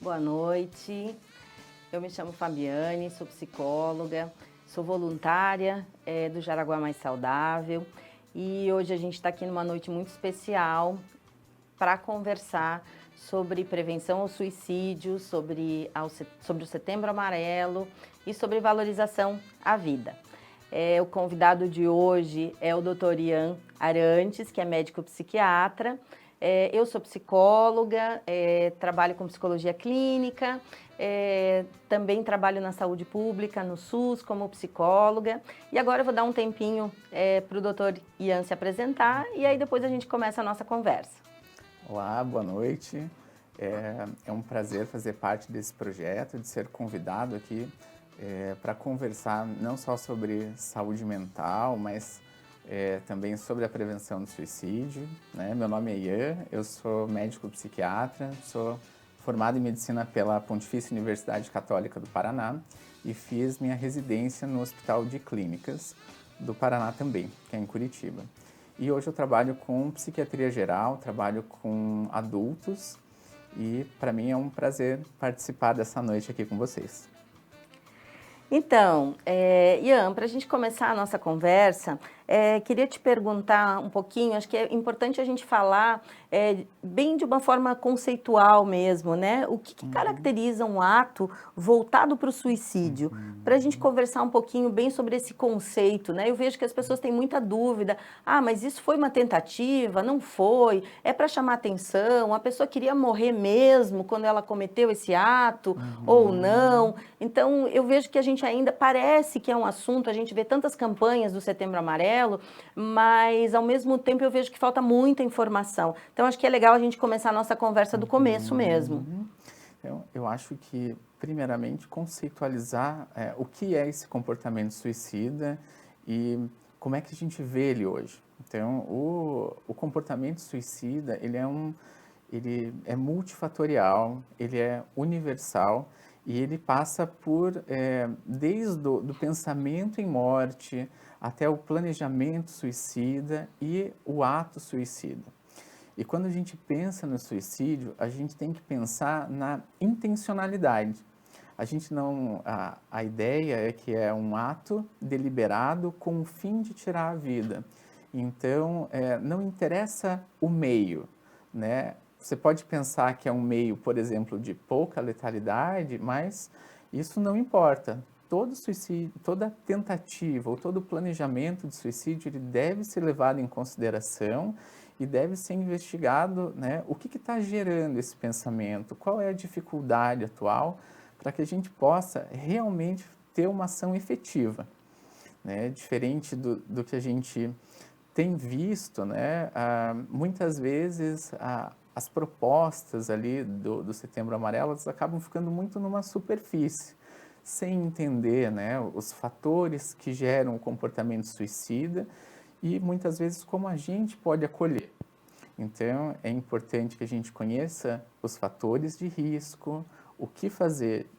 Boa noite, eu me chamo Fabiane, sou psicóloga, sou voluntária do Jaraguá Mais Saudável e hoje a gente está aqui numa noite muito especial para conversar sobre prevenção ao suicídio, sobre o Setembro Amarelo e sobre valorização à vida. O convidado de hoje é o Dr. Ian Arantes, que é médico psiquiatra. Eu sou psicóloga, trabalho com psicologia clínica, também trabalho na saúde pública, no SUS, como psicóloga. E agora eu vou dar um tempinho para o Dr. Ian se apresentar e aí depois a gente começa a nossa conversa. Olá, boa noite. É um prazer fazer parte desse projeto, de ser convidado aqui para conversar não só sobre saúde mental, mas também sobre a prevenção do suicídio, né? Meu nome é Ian, eu sou médico psiquiatra, sou formado em medicina pela Pontifícia Universidade Católica do Paraná e fiz minha residência no Hospital de Clínicas do Paraná também, que é em Curitiba. E hoje eu trabalho com psiquiatria geral, trabalho com adultos e para mim é um prazer participar dessa noite aqui com vocês. Então, Ian, para a gente começar a nossa conversa, queria te perguntar um pouquinho, acho que é importante a gente falar bem de uma forma conceitual mesmo, né? O que caracteriza um ato voltado para o suicídio? Para a gente conversar um pouquinho bem sobre esse conceito, né? Eu vejo que as pessoas têm muita dúvida. Ah, mas isso foi uma tentativa? Não foi? É para chamar atenção? A pessoa queria morrer mesmo quando ela cometeu esse ato ou não? Então, eu vejo que a gente ainda parece que é um assunto, a gente vê tantas campanhas do Setembro Amarelo, mas ao mesmo tempo eu vejo que falta muita informação. Então, acho que é legal a gente começar a nossa conversa do começo mesmo. Eu acho que, primeiramente, conceitualizar o que é esse comportamento suicida e como é que a gente vê ele hoje. Então, o comportamento suicida, ele é multifatorial, ele é universal e ele passa por, desde do pensamento em morte até o planejamento suicida e o ato suicida. E quando a gente pensa no suicídio, a gente tem que pensar na intencionalidade. A gente não, a ideia é que é um ato deliberado com o fim de tirar a vida. Então, não interessa o meio, né? Você pode pensar que é um meio, por exemplo, de pouca letalidade, mas isso não importa. Todo suicídio, toda tentativa ou todo planejamento de suicídio, ele deve ser levado em consideração e deve ser investigado, né, o que está gerando esse pensamento, qual é a dificuldade atual, para que a gente possa realmente ter uma ação efetiva, né, diferente do que a gente tem visto, né, muitas vezes as propostas ali do Setembro Amarelo elas acabam ficando muito numa superfície, sem entender, né, os fatores que geram o comportamento suicida e muitas vezes como a gente pode acolher. Então, é importante que a gente conheça os fatores de risco, o que fazer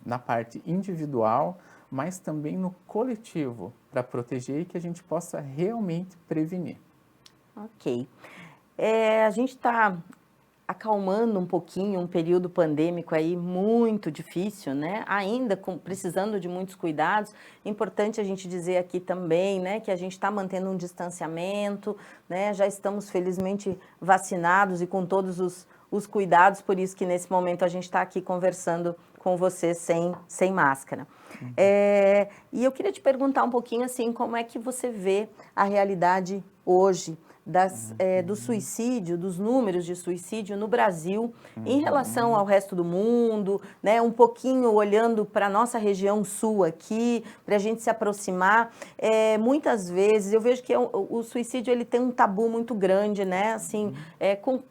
na parte individual, mas também no coletivo, para proteger e que a gente possa realmente prevenir. Ok. A gente está acalmando um pouquinho um período pandêmico aí muito difícil, né? Ainda precisando de muitos cuidados. Importante a gente dizer aqui também, né, que a gente está mantendo um distanciamento, né? Já estamos felizmente vacinados e com todos os cuidados, por isso que nesse momento a gente está aqui conversando com você sem máscara. E eu queria te perguntar um pouquinho assim, como é que você vê a realidade hoje do suicídio, dos números de suicídio no Brasil em relação ao resto do mundo, né? Um pouquinho olhando para a nossa região sul aqui, para a gente se aproximar. Muitas vezes eu vejo que o suicídio ele tem um tabu muito grande, né? Assim,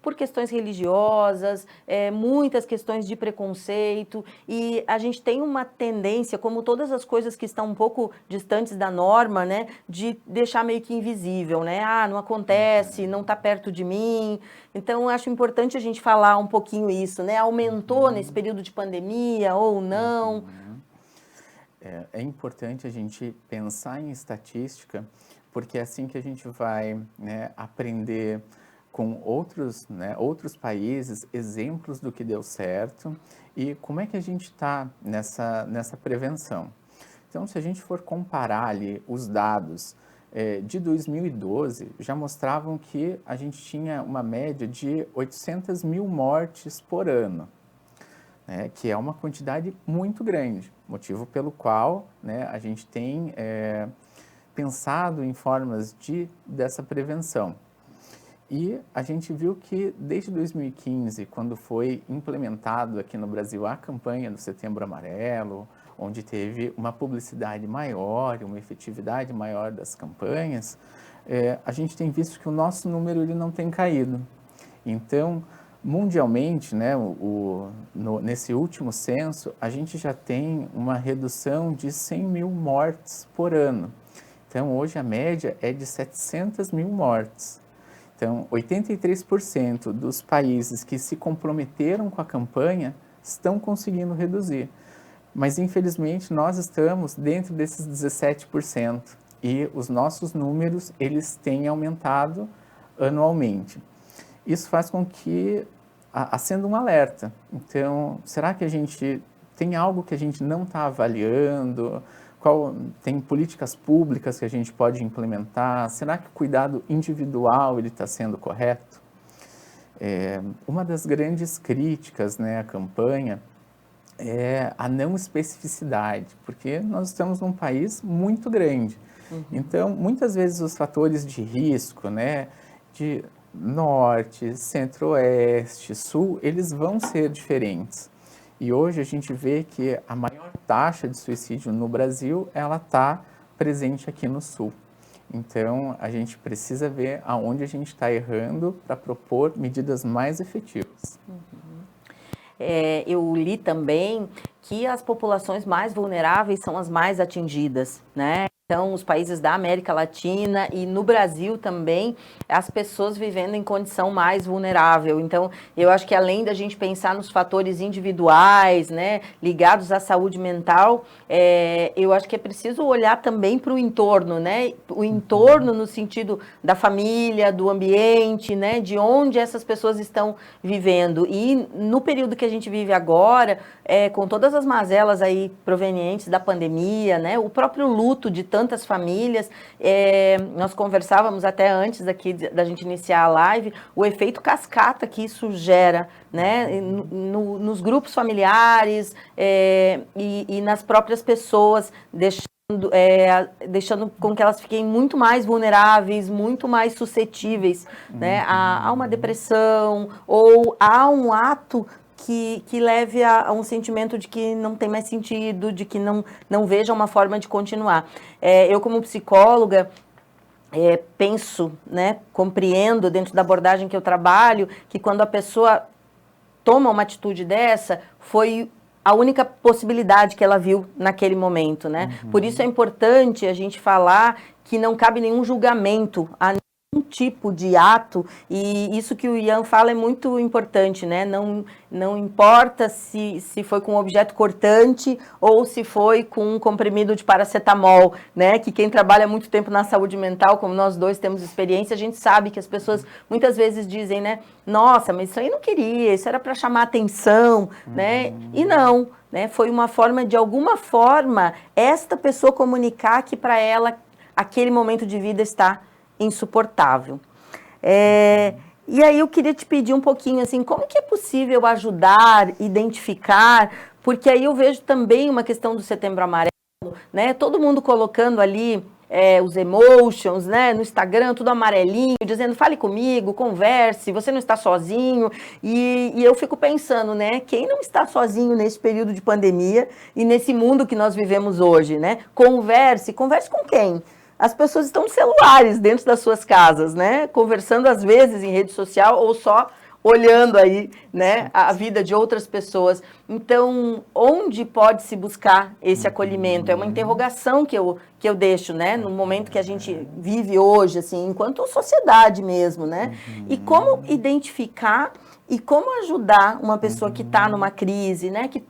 por questões religiosas, muitas questões de preconceito e a gente tem uma tendência, como todas as coisas que estão um pouco distantes da norma, né? De deixar meio que invisível, né? Ah, não acontece, não está perto de mim. Então, eu acho importante a gente falar um pouquinho isso, né? Aumentou nesse período de pandemia ou não? É importante a gente pensar em estatística, porque é assim que a gente vai, né, aprender com outros, né, outros países, exemplos do que deu certo e como é que a gente está nessa prevenção. Então, se a gente for comparar ali os dados de 2012, já mostravam que a gente tinha uma média de 800 mil mortes por ano, né, que é uma quantidade muito grande, motivo pelo qual, né, a gente tem pensado em formas dessa prevenção. E a gente viu que desde 2015, quando foi implementado aqui no Brasil a campanha do Setembro Amarelo, onde teve uma publicidade maior e uma efetividade maior das campanhas, a gente tem visto que o nosso número ele não tem caído. Então, mundialmente, né, nesse último censo, a gente já tem uma redução de 100 mil mortes por ano. Então, hoje a média é de 700 mil mortes. Então, 83% dos países que se comprometeram com a campanha estão conseguindo reduzir. Mas, infelizmente, nós estamos dentro desses 17% e os nossos números, eles têm aumentado anualmente. Isso faz com que acenda um alerta. Então, será que a gente tem algo que a gente não está avaliando? Tem políticas públicas que a gente pode implementar? Será que o cuidado individual está sendo correto? Uma das grandes críticas, né, à campanha é a não especificidade, porque nós estamos num país muito grande. Então, muitas vezes os fatores de risco, né, de norte, centro-oeste, sul, eles vão ser diferentes. E hoje a gente vê que a maior taxa de suicídio no Brasil, ela está presente aqui no sul. Então, a gente precisa ver aonde a gente está errando para propor medidas mais efetivas. Eu li também que as populações mais vulneráveis são as mais atingidas, né? Então, os países da América Latina e no Brasil também, as pessoas vivendo em condição mais vulnerável. Então, eu acho que além da gente pensar nos fatores individuais, né, ligados à saúde mental, eu acho que é preciso olhar também para o entorno, né? O entorno no sentido da família, do ambiente, né, de onde essas pessoas estão vivendo. E no período que a gente vive agora, com todas as mazelas aí provenientes da pandemia, né, o próprio luto de tantas famílias, nós conversávamos até antes aqui da gente iniciar a live, o efeito cascata que isso gera, né, nos grupos familiares e nas próprias pessoas, deixando com que elas fiquem muito mais vulneráveis, muito mais suscetíveis, né, a uma depressão ou a um ato que leve a um sentimento de que não tem mais sentido, de que não veja uma forma de continuar. Eu, como psicóloga, penso, né, compreendo dentro da abordagem que eu trabalho, que quando a pessoa toma uma atitude dessa, foi a única possibilidade que ela viu naquele momento, né? Por isso é importante a gente falar que não cabe nenhum julgamento a nenhum tipo de ato, e isso que o Ian fala é muito importante, né? Não importa se foi com um objeto cortante ou se foi com um comprimido de paracetamol, né? Que quem trabalha muito tempo na saúde mental, como nós dois temos experiência, a gente sabe que as pessoas muitas vezes dizem, né? Nossa, mas isso aí não queria, isso era para chamar atenção, né? E não, né? Foi uma forma, de alguma forma, esta pessoa comunicar que para ela aquele momento de vida está insuportável. E aí eu queria te pedir um pouquinho assim, como que é possível ajudar, identificar, porque aí eu vejo também uma questão do Setembro Amarelo, né? Todo mundo colocando ali os emotions, né? No Instagram, tudo amarelinho, dizendo, fale comigo, converse, você não está sozinho. E eu fico pensando, né? Quem não está sozinho nesse período de pandemia e nesse mundo que nós vivemos hoje, né? Converse com quem? As pessoas estão nos celulares dentro das suas casas, né? Conversando às vezes em rede social ou só olhando aí, né, a vida de outras pessoas. Então, onde pode se buscar esse acolhimento? É uma interrogação que eu deixo, né, no momento que a gente vive hoje, assim, enquanto sociedade mesmo, né? E como identificar e como ajudar uma pessoa que está numa crise, né, que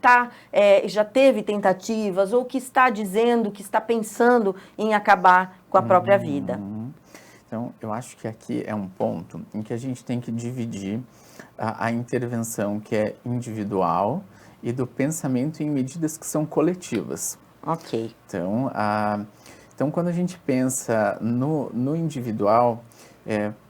já teve tentativas ou que está dizendo, que está pensando em acabar com a própria vida. Então, eu acho que aqui é um ponto em que a gente tem que dividir a intervenção que é individual e do pensamento em medidas que são coletivas. Ok. Então, então quando a gente pensa no individual,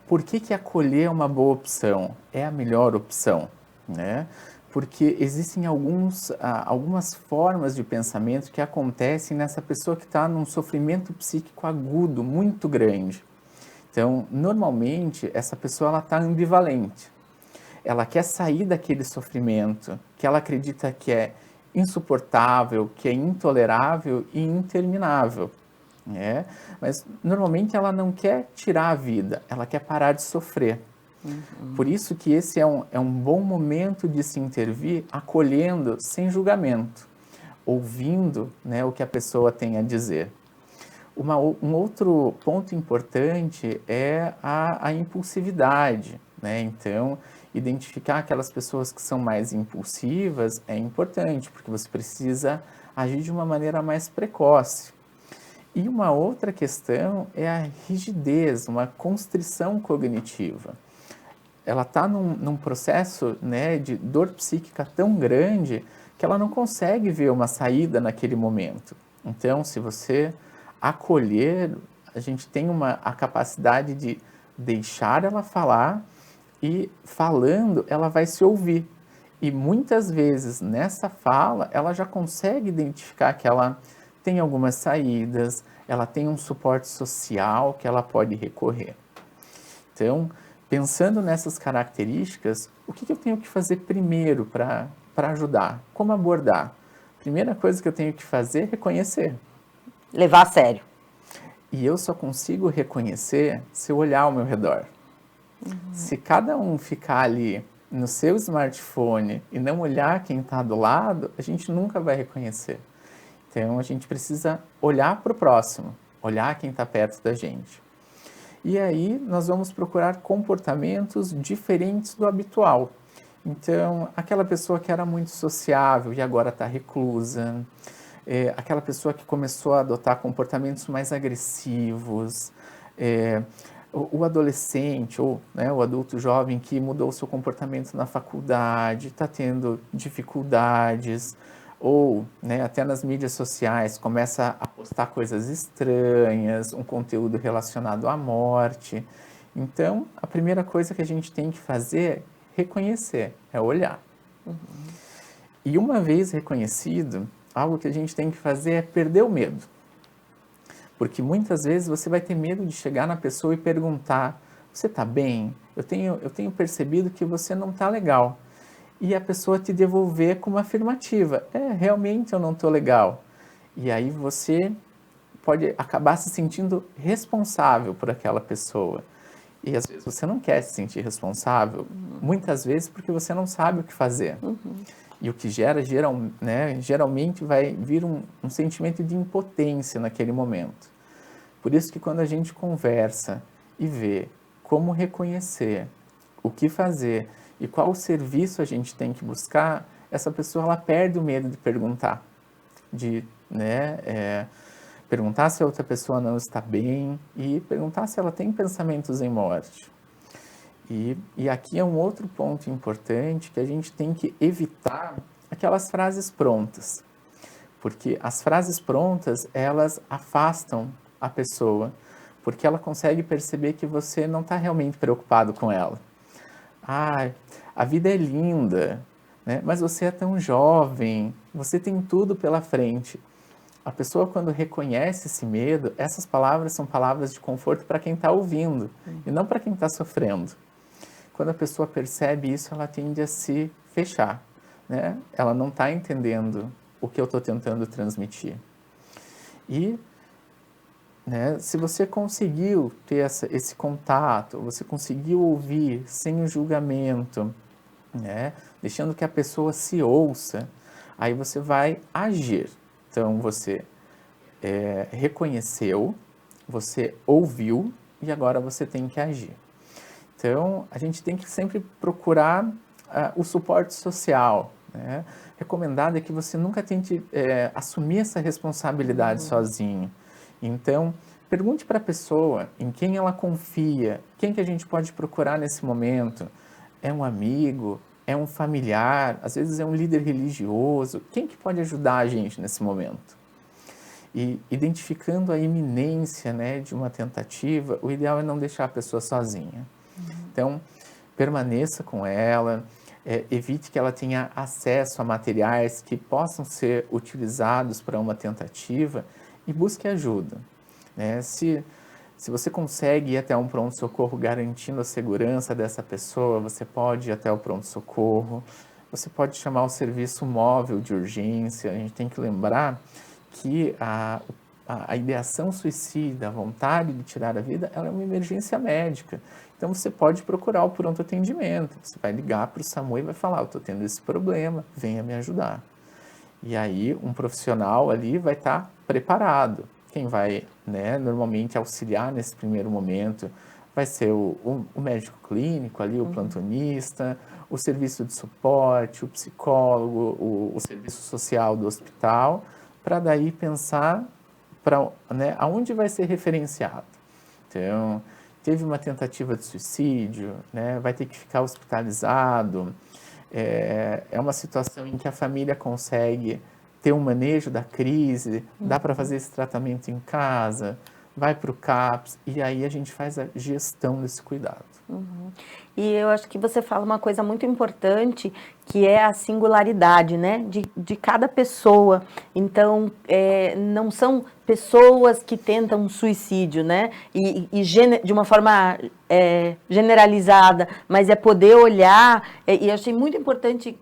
por que acolher é uma boa opção? É a melhor opção, né? Porque existem algumas formas de pensamento que acontecem nessa pessoa que está num sofrimento psíquico agudo, muito grande. Então, normalmente, essa pessoa está ambivalente. Ela quer sair daquele sofrimento que ela acredita que é insuportável, que é intolerável e interminável. Né? Mas, normalmente, ela não quer tirar a vida, ela quer parar de sofrer. Por isso que esse é um bom momento de se intervir, acolhendo sem julgamento, ouvindo, né, o que a pessoa tem a dizer. Um outro ponto importante é a impulsividade, né? Então, identificar aquelas pessoas que são mais impulsivas é importante, porque você precisa agir de uma maneira mais precoce. E uma outra questão é a rigidez, uma constrição cognitiva. Ela está num processo, né, de dor psíquica tão grande que ela não consegue ver uma saída naquele momento. Então, se você acolher, a gente tem a capacidade de deixar ela falar e, falando, ela vai se ouvir. E muitas vezes nessa fala ela já consegue identificar que ela tem algumas saídas, ela tem um suporte social que ela pode recorrer. Então, pensando nessas características, o que eu tenho que fazer primeiro para ajudar? Como abordar? Primeira coisa que eu tenho que fazer é reconhecer. Levar a sério. E eu só consigo reconhecer se eu olhar ao meu redor. Se cada um ficar ali no seu smartphone e não olhar quem está do lado, a gente nunca vai reconhecer. Então, a gente precisa olhar para o próximo, olhar quem está perto da gente. E aí, nós vamos procurar comportamentos diferentes do habitual. Então, aquela pessoa que era muito sociável e agora está reclusa, aquela pessoa que começou a adotar comportamentos mais agressivos, o adolescente ou, né, o adulto jovem que mudou o seu comportamento na faculdade, está tendo dificuldades, ou, né, até nas mídias sociais começa a postar coisas estranhas, um conteúdo relacionado à morte. Então, a primeira coisa que a gente tem que fazer é reconhecer, é olhar. E uma vez reconhecido, algo que a gente tem que fazer é perder o medo. Porque muitas vezes você vai ter medo de chegar na pessoa e perguntar: você está bem? Eu tenho percebido que você não está legal. E a pessoa te devolver com uma afirmativa: realmente eu não estou legal. E aí você pode acabar se sentindo responsável por aquela pessoa. E às vezes você não quer se sentir responsável, muitas vezes porque você não sabe o que fazer. E o que geralmente vai vir um sentimento de impotência naquele momento. Por isso que quando a gente conversa e vê como reconhecer, o que fazer e qual serviço a gente tem que buscar, essa pessoa ela perde o medo de perguntar. Perguntar se a outra pessoa não está bem e perguntar se ela tem pensamentos em morte. E aqui é um outro ponto importante que a gente tem que evitar aquelas frases prontas. Porque as frases prontas, elas afastam a pessoa, porque ela consegue perceber que você não está realmente preocupado com ela. A vida é linda, né? Mas você é tão jovem, você tem tudo pela frente. A pessoa, quando reconhece esse medo, essas palavras são palavras de conforto para quem está ouvindo e não para quem está sofrendo. Quando a pessoa percebe isso, ela tende a se fechar, né? Ela não está entendendo o que eu estou tentando transmitir. E, né, se você conseguiu ter esse contato, você conseguiu ouvir sem o julgamento, né, deixando que a pessoa se ouça, aí você vai agir. Então, você reconheceu, você ouviu e agora você tem que agir. Então, a gente tem que sempre procurar o suporte social, né? Recomendado é que você nunca tente assumir essa responsabilidade sozinho. Então, pergunte para a pessoa em quem ela confia, quem que a gente pode procurar nesse momento. É um amigo? É um familiar? Às vezes é um líder religioso? Quem que pode ajudar a gente nesse momento? E identificando a iminência, né, de uma tentativa, o ideal é não deixar a pessoa sozinha. Então, permaneça com ela, evite que ela tenha acesso a materiais que possam ser utilizados para uma tentativa e busque ajuda. Né? Se você consegue ir até um pronto-socorro garantindo a segurança dessa pessoa, você pode ir até o pronto-socorro, você pode chamar o serviço móvel de urgência. A gente tem que lembrar que a ideação suicida, a vontade de tirar a vida, ela é uma emergência médica. Então você pode procurar o pronto atendimento, você vai ligar para o SAMU e vai falar, eu estou tendo esse problema, venha me ajudar. E aí um profissional ali vai estar preparado. Quem vai, né, normalmente auxiliar nesse primeiro momento vai ser o médico clínico ali, o plantonista, o serviço de suporte, o psicólogo, o serviço social do hospital, para daí pensar para, né, aonde vai ser referenciado. Então, teve uma tentativa de suicídio, né, vai ter que ficar hospitalizado. É uma situação em que a família consegue ter um manejo da crise, dá para fazer esse tratamento em casa, vai para o CAPS, e aí a gente faz a gestão desse cuidado. E eu acho que você fala uma coisa muito importante, que é a singularidade, né, de cada pessoa. Então, não são pessoas que tentam suicídio, né, de uma forma generalizada, mas é poder olhar, e eu achei muito importante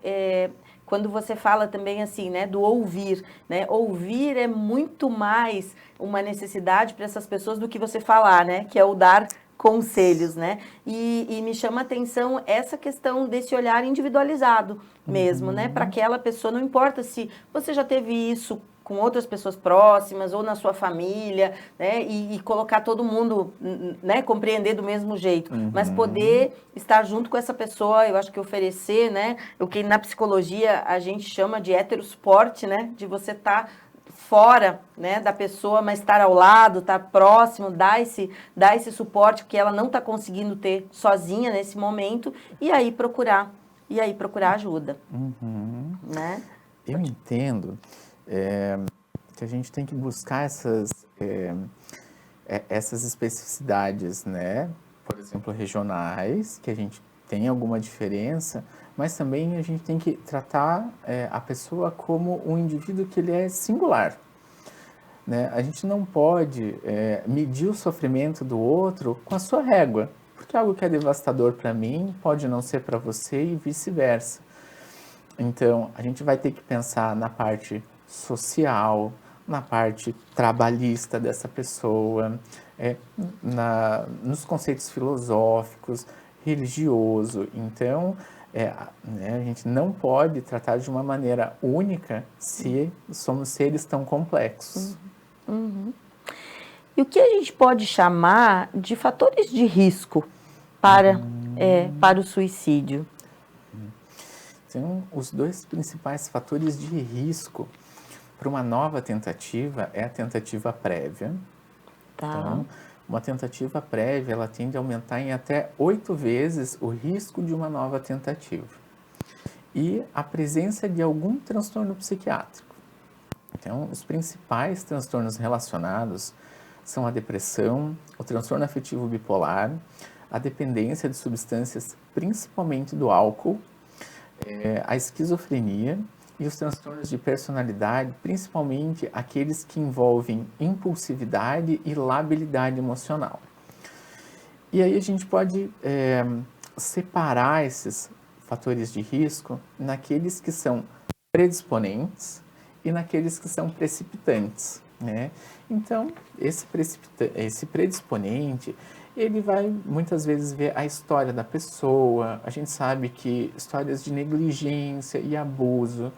quando você fala também assim, né, do ouvir, né, ouvir é muito mais uma necessidade para essas pessoas do que você falar, né, que é o dar conselhos, né? E me chama a atenção essa questão desse olhar individualizado mesmo, né? Para aquela pessoa, não importa se você já teve isso com outras pessoas próximas ou na sua família, né? E colocar todo mundo, né? Compreender do mesmo jeito, mas poder estar junto com essa pessoa, eu acho que oferecer, né? O que na psicologia a gente chama de heterosuporte, né? De você estar fora, né, da pessoa, mas estar ao lado, estar próximo, dar esse suporte que ela não está conseguindo ter sozinha nesse momento, e aí procurar ajuda. Né? Eu entendo que a gente tem que buscar essas especificidades, né? Por exemplo, regionais, que a gente tem alguma diferença, mas também a gente tem que tratar a pessoa como um indivíduo que ele é singular. Né? A gente não pode medir o sofrimento do outro com a sua régua, porque algo que é devastador para mim pode não ser para você e vice-versa. Então, a gente vai ter que pensar na parte social, na parte trabalhista dessa pessoa, nos conceitos filosóficos, religioso. Então, né, a gente não pode tratar de uma maneira única se somos seres tão complexos. E o que a gente pode chamar de fatores de risco para o suicídio? Então, os dois principais fatores de risco para uma nova tentativa é a tentativa prévia. Tá. Então, uma tentativa prévia, ela tende a aumentar em até 8 vezes o risco de uma nova tentativa. E a presença de algum transtorno psiquiátrico. Então, os principais transtornos relacionados são a depressão, o transtorno afetivo bipolar, a dependência de substâncias, principalmente do álcool, a esquizofrenia e os transtornos de personalidade, principalmente aqueles que envolvem impulsividade e labilidade emocional. E aí a gente pode separar esses fatores de risco naqueles que são predisponentes e naqueles que são precipitantes, né? Então, esse predisponente, ele vai muitas vezes ver a história da pessoa. A gente sabe que histórias de negligência e abuso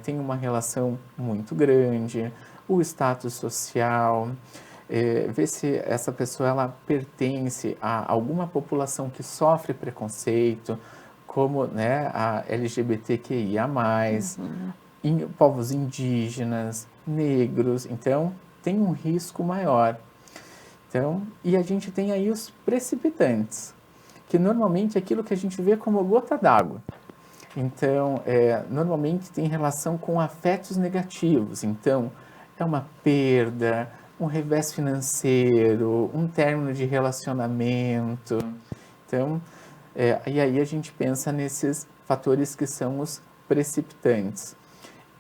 têm uma relação muito grande, o status social, ver se essa pessoa ela pertence a alguma população que sofre preconceito, como, né, a LGBTQIA+, povos indígenas, negros. Então, tem um risco maior. Então, e a gente tem aí os precipitantes, que normalmente é aquilo que a gente vê como gota d'água. Então, normalmente tem relação com afetos negativos. Então, é uma perda, um revés financeiro, um término de relacionamento. Então, e aí a gente pensa nesses fatores que são os precipitantes.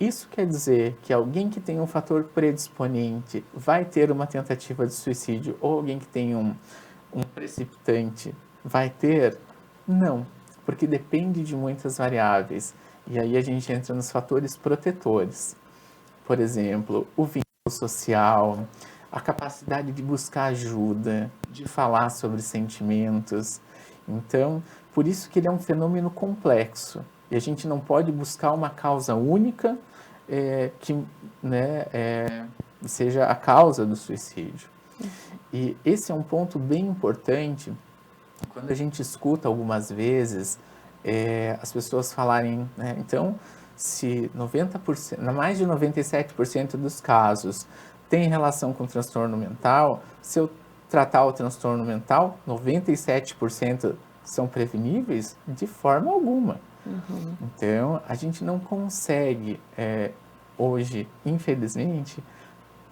Isso quer dizer que alguém que tem um fator predisponente vai ter uma tentativa de suicídio ou alguém que tem um precipitante vai ter? Não, porque depende de muitas variáveis. E aí a gente entra nos fatores protetores. Por exemplo, o vínculo social, a capacidade de buscar ajuda, de falar sobre sentimentos. Então, por isso que ele é um fenômeno complexo. E a gente não pode buscar uma causa única que seja a causa do suicídio. E esse é um ponto bem importante quando a gente escuta algumas vezes as pessoas falarem, né, então, se 90%, mais de 97% dos casos tem relação com transtorno mental, se eu tratar o transtorno mental, 97% são preveníveis? De forma alguma. Uhum. Então, a gente não consegue, hoje, infelizmente,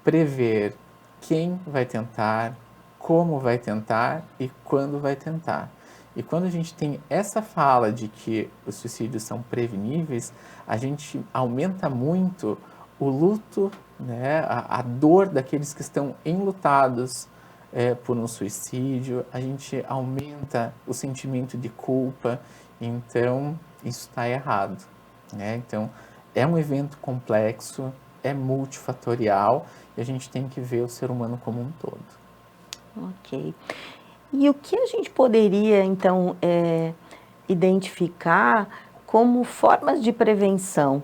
prever quem vai tentar, como vai tentar e quando vai tentar. E quando a gente tem essa fala de que os suicídios são preveníveis, a gente aumenta muito o luto, né, a dor daqueles que estão enlutados por um suicídio, a gente aumenta o sentimento de culpa, então isso está errado, né? Então é um evento complexo, é multifatorial e a gente tem que ver o ser humano como um todo. Ok. E o que a gente poderia, então, identificar como formas de prevenção?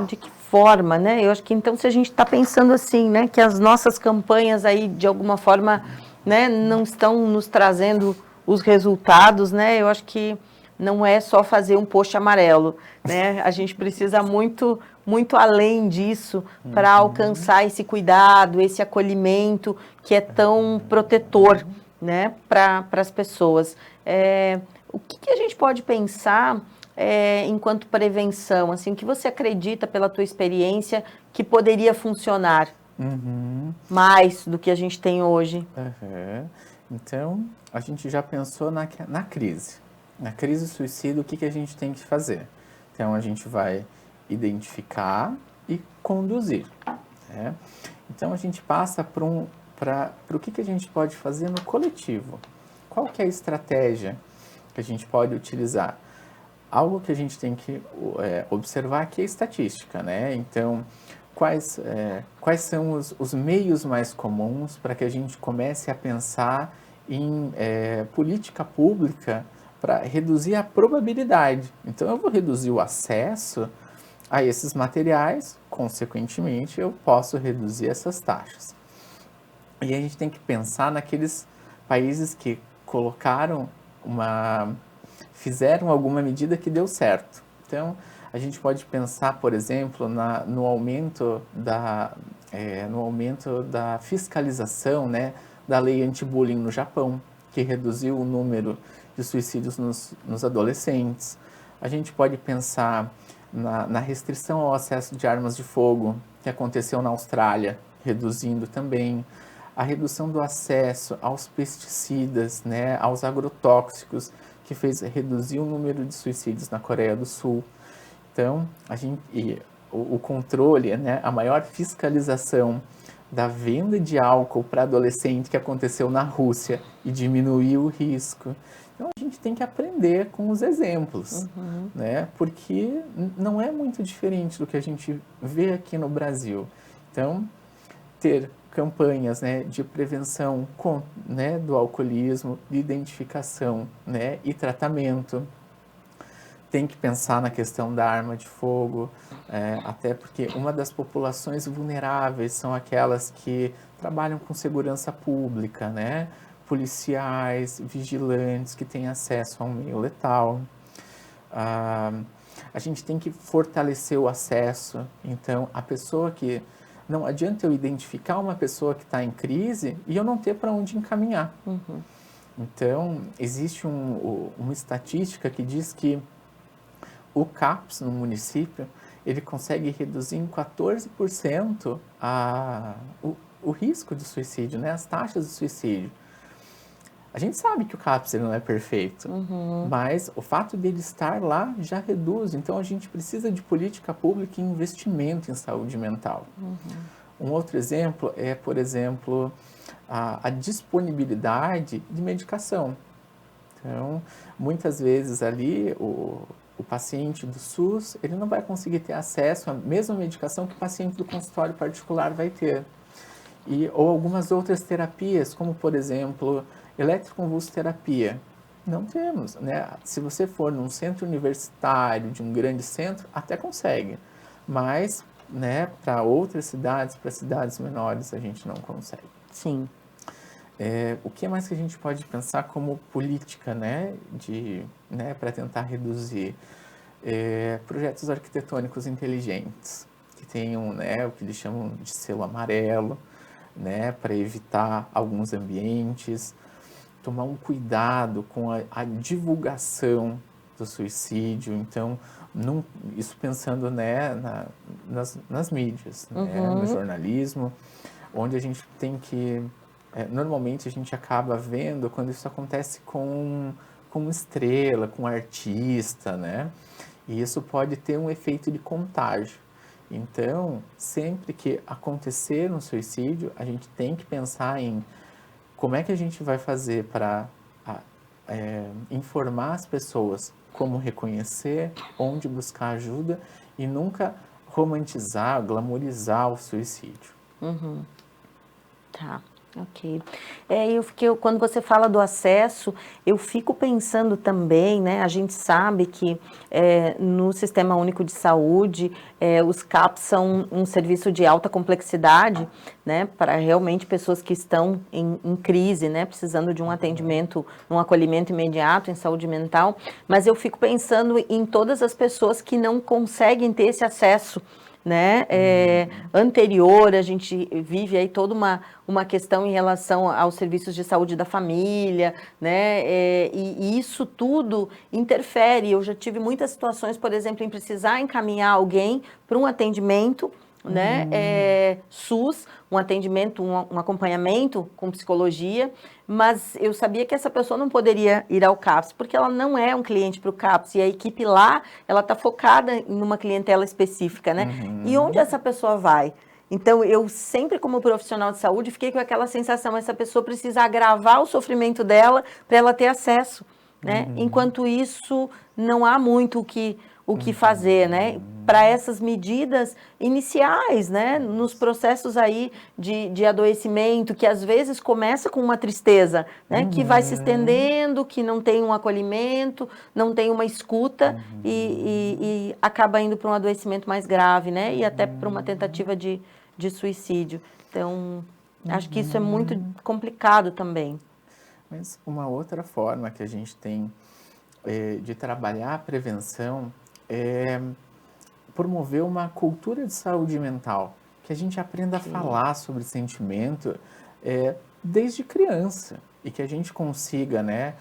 De que forma, né? Eu acho que, então, se a gente está pensando assim, né, que as nossas campanhas aí, de alguma forma, né, não estão nos trazendo os resultados, né? Eu acho que não é só fazer um post amarelo, né? A gente precisa muito, muito além disso para alcançar esse cuidado, esse acolhimento que é tão protetor, né, para as pessoas. O que a gente pode pensar enquanto prevenção? Assim, o que você acredita, pela tua experiência, que poderia funcionar mais do que a gente tem hoje? Então, a gente já pensou na crise. Na crise suicida, o que a gente tem que fazer? Então, a gente vai identificar e conduzir. Né? Então, a gente passa para o que a gente pode fazer no coletivo. Qual que é a estratégia que a gente pode utilizar? Algo que a gente tem que observar aqui é a estatística, né? Então, quais são os meios mais comuns para que a gente comece a pensar em política pública para reduzir a probabilidade. Então, eu vou reduzir o acesso a esses materiais, consequentemente, eu posso reduzir essas taxas. E a gente tem que pensar naqueles países que fizeram alguma medida que deu certo. Então, a gente pode pensar, por exemplo, no aumento da fiscalização, né, da lei anti-bullying no Japão, que reduziu o número de suicídios nos adolescentes. A gente pode pensar na restrição ao acesso de armas de fogo, que aconteceu na Austrália, reduzindo também. A redução do acesso aos pesticidas, né, aos agrotóxicos, que fez reduzir o número de suicídios na Coreia do Sul. Então, o controle, né, a maior fiscalização da venda de álcool para adolescente que aconteceu na Rússia e diminuiu o risco. Então, a gente tem que aprender com os exemplos, né, porque não é muito diferente do que a gente vê aqui no Brasil. Então, ter campanhas, né, de prevenção né, do alcoolismo, de identificação, né, e tratamento. Tem que pensar na questão da arma de fogo, até porque uma das populações vulneráveis são aquelas que trabalham com segurança pública, né, policiais, vigilantes que têm acesso a um meio letal. A gente tem que fortalecer o acesso. Então, a pessoa que não adianta eu identificar uma pessoa que está em crise e eu não ter para onde encaminhar. Então, existe uma estatística que diz que o CAPS no município, ele consegue reduzir em 14% o risco de suicídio, né? As taxas de suicídio. A gente sabe que o CAPS ele não é perfeito, mas o fato dele estar lá já reduz. Então, a gente precisa de política pública e investimento em saúde mental. Um outro exemplo é, por exemplo, a disponibilidade de medicação. Então, muitas vezes ali, o paciente do SUS, ele não vai conseguir ter acesso à mesma medicação que o paciente do consultório particular vai ter. Ou algumas outras terapias, como, por exemplo, eletroconvulsoterapia. Não temos, né? Se você for num centro universitário, de um grande centro, até consegue. Mas, né, para outras cidades, para cidades menores, a gente não consegue. Sim. O que mais que a gente pode pensar como política, né, para tentar reduzir? Projetos arquitetônicos inteligentes, que tenham, né, o que eles chamam de selo amarelo, né, para evitar alguns ambientes, tomar um cuidado com a divulgação do suicídio. Então, isso pensando, né, nas mídias, né, no jornalismo, onde a gente tem que... normalmente a gente acaba vendo quando isso acontece com estrela, com artista, né? E isso pode ter um efeito de contágio. Então, sempre que acontecer um suicídio, a gente tem que pensar em como é que a gente vai fazer para informar as pessoas como reconhecer, onde buscar ajuda e nunca romantizar, glamorizar o suicídio. Tá, ok. Quando você fala do acesso, eu fico pensando também, né? A gente sabe que no Sistema Único de Saúde, os CAPs são um serviço de alta complexidade, né? Para realmente pessoas que estão em crise, né? Precisando de um atendimento, um acolhimento imediato em saúde mental. Mas eu fico pensando em todas as pessoas que não conseguem ter esse acesso, né? Anterior, a gente vive aí toda uma questão em relação aos serviços de saúde da família, né? E isso tudo interfere. Eu já tive muitas situações, por exemplo, em precisar encaminhar alguém para um atendimento, né? SUS, um atendimento, um acompanhamento com psicologia, mas eu sabia que essa pessoa não poderia ir ao CAPS, porque ela não é um cliente para o CAPS, e a equipe lá, ela está focada em uma clientela específica, né? E onde essa pessoa vai? Então, eu sempre, como profissional de saúde, fiquei com aquela sensação, essa pessoa precisa agravar o sofrimento dela para ela ter acesso, né? Enquanto isso, não há muito o que fazer, né? Para essas medidas iniciais, né? Nos processos aí de adoecimento, que às vezes começa com uma tristeza, né? Que vai se estendendo, que não tem um acolhimento, não tem uma escuta e acaba indo para um adoecimento mais grave, né? E até para uma tentativa de suicídio. Então, acho que isso é muito complicado também. Mas uma outra forma que a gente tem de trabalhar a prevenção é promover uma cultura de saúde mental, que a gente aprenda a falar sobre sentimento desde criança e que a gente consiga, né,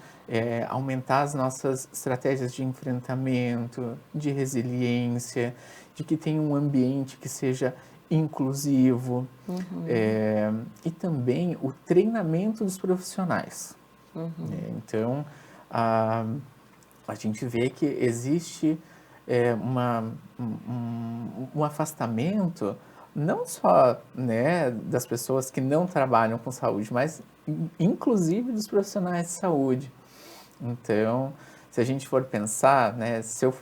aumentar as nossas estratégias de enfrentamento, de resiliência, de que tenha um ambiente que seja inclusivo, e também o treinamento dos profissionais. Então, a gente vê que existe um afastamento não só, né, das pessoas que não trabalham com saúde, mas inclusive dos profissionais de saúde. Então, se a gente for pensar, né, se a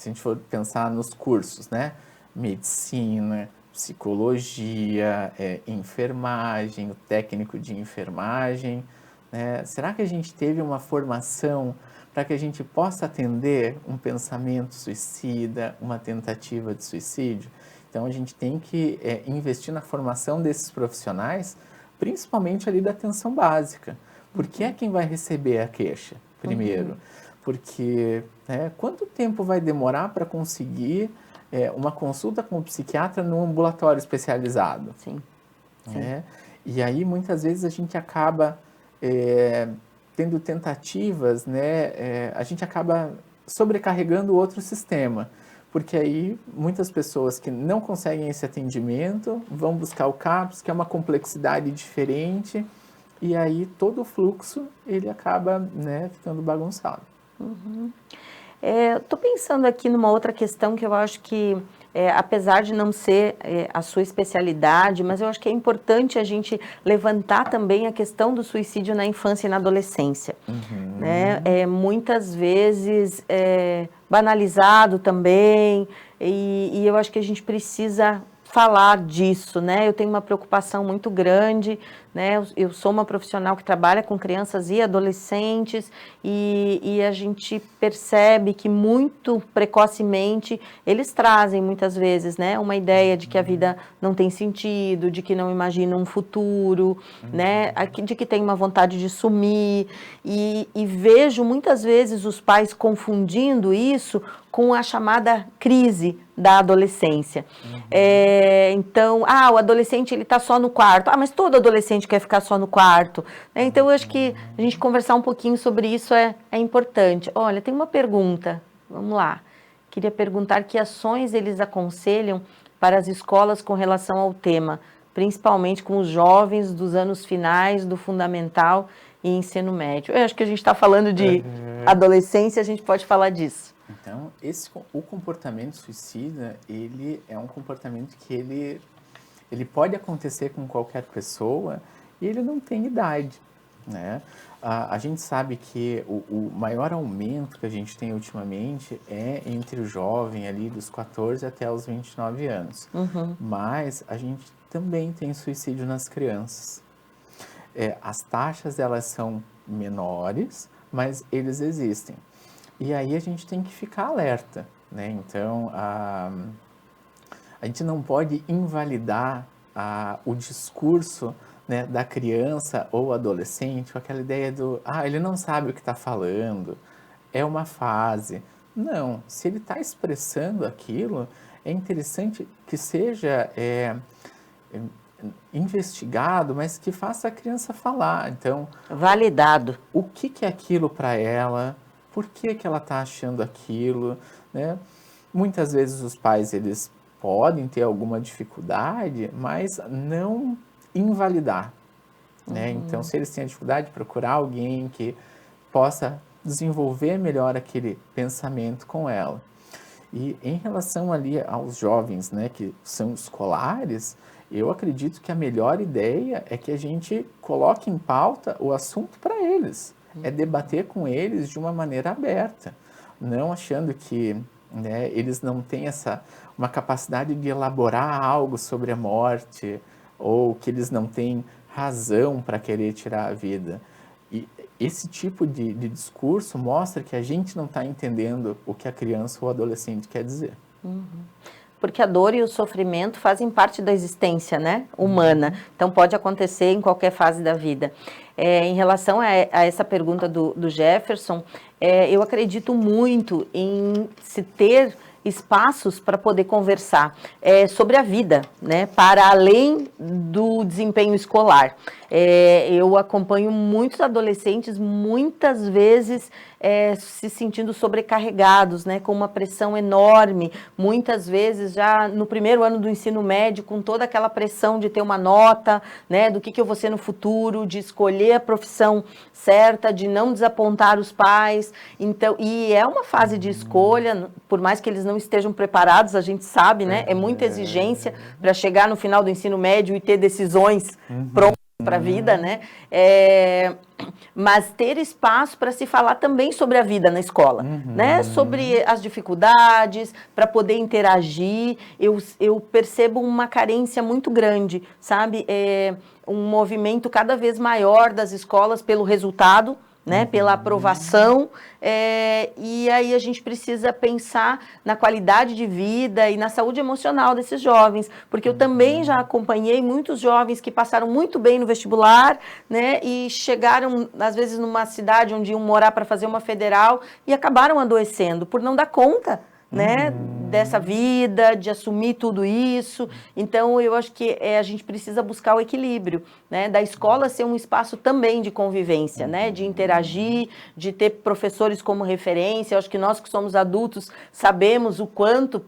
gente for pensar nos cursos, né, medicina, psicologia, enfermagem, o técnico de enfermagem, né, será que a gente teve uma formação para que a gente possa atender um pensamento suicida, uma tentativa de suicídio? Então, a gente tem que investir na formação desses profissionais, principalmente ali da atenção básica, porque é quem vai receber a queixa primeiro. porque quanto tempo vai demorar para conseguir uma consulta com o psiquiatra num ambulatório especializado? Sim. Né? E aí, muitas vezes, a gente acaba tendo tentativas, né? A gente acaba sobrecarregando o outro sistema, porque aí muitas pessoas que não conseguem esse atendimento vão buscar o CAPS, que é uma complexidade diferente, e aí todo o fluxo ele acaba, né, ficando bagunçado. Estou pensando aqui numa outra questão que eu acho que, apesar de não ser a sua especialidade, mas eu acho que é importante a gente levantar também a questão do suicídio na infância e na adolescência. Né? Muitas vezes banalizado também, e eu acho que a gente precisa falar disso, né? Eu tenho uma preocupação muito grande, né? Eu sou uma profissional que trabalha com crianças e adolescentes e a gente percebe que muito precocemente eles trazem muitas vezes, né? Uma ideia de que a vida não tem sentido, de que não imaginam um futuro, né? De que tem uma vontade de sumir e vejo muitas vezes os pais confundindo isso com a chamada crise da adolescência. Então, o adolescente ele está só no quarto. Mas todo adolescente quer ficar só no quarto. Então, eu acho que a gente conversar um pouquinho sobre isso é importante. Olha, tem uma pergunta. Vamos lá. Queria perguntar que ações eles aconselham para as escolas com relação ao tema, principalmente com os jovens dos anos finais do fundamental e ensino médio. Eu acho que a gente está falando de adolescência, a gente pode falar disso. Então, o comportamento suicida, ele é um comportamento que ele pode acontecer com qualquer pessoa e ele não tem idade, né? A gente sabe que o maior aumento que a gente tem ultimamente é entre o jovem ali dos 14 até os 29 anos. Mas a gente também tem suicídio nas crianças. As taxas, elas são menores, mas eles existem. E aí a gente tem que ficar alerta, né? Então, a gente não pode invalidar o discurso, né, da criança ou adolescente com aquela ideia do, ele não sabe o que está falando, é uma fase. Não, se ele está expressando aquilo, é interessante que seja investigado, mas que faça a criança falar. Então, validado. O que é aquilo para ela? Por que ela está achando aquilo, né? Muitas vezes os pais, eles podem ter alguma dificuldade, mas não invalidar, né? Então, se eles têm dificuldade, procurar alguém que possa desenvolver melhor aquele pensamento com ela. E em relação ali aos jovens, né, que são escolares, eu acredito que a melhor ideia é que a gente coloque em pauta o assunto para eles. É debater com eles de uma maneira aberta, não achando que, né, eles não têm uma capacidade de elaborar algo sobre a morte ou que eles não têm razão para querer tirar a vida. E esse tipo de discurso mostra que a gente não está entendendo o que a criança ou o adolescente quer dizer. Porque a dor e o sofrimento fazem parte da existência, né, humana. Então, pode acontecer em qualquer fase da vida. Em relação a essa pergunta do Jefferson, eu acredito muito em se ter espaços para poder conversar sobre a vida, né, para além do desempenho escolar. Eu acompanho muitos adolescentes, muitas vezes se sentindo sobrecarregados, né, com uma pressão enorme, muitas vezes já no primeiro ano do ensino médio, com toda aquela pressão de ter uma nota, né, do que eu vou ser no futuro, de escolher a profissão certa, de não desapontar os pais. Então, e é uma fase de escolha, por mais que eles não estejam preparados, a gente sabe, né, é muita exigência para chegar no final do ensino médio e ter decisões prontas para a vida, né? Mas ter espaço para se falar também sobre a vida na escola, né? Sobre as dificuldades, para poder interagir. Eu percebo uma carência muito grande, sabe? Um movimento cada vez maior das escolas pelo resultado, né, pela aprovação, e aí a gente precisa pensar na qualidade de vida e na saúde emocional desses jovens, porque eu também já acompanhei muitos jovens que passaram muito bem no vestibular, né, e chegaram, às vezes, numa cidade onde iam morar para fazer uma federal e acabaram adoecendo por não dar conta, né, dessa vida, de assumir tudo isso. Então, eu acho que a gente precisa buscar o equilíbrio, né, da escola ser um espaço também de convivência, né, de interagir, de ter professores como referência. Eu acho que nós que somos adultos sabemos o quanto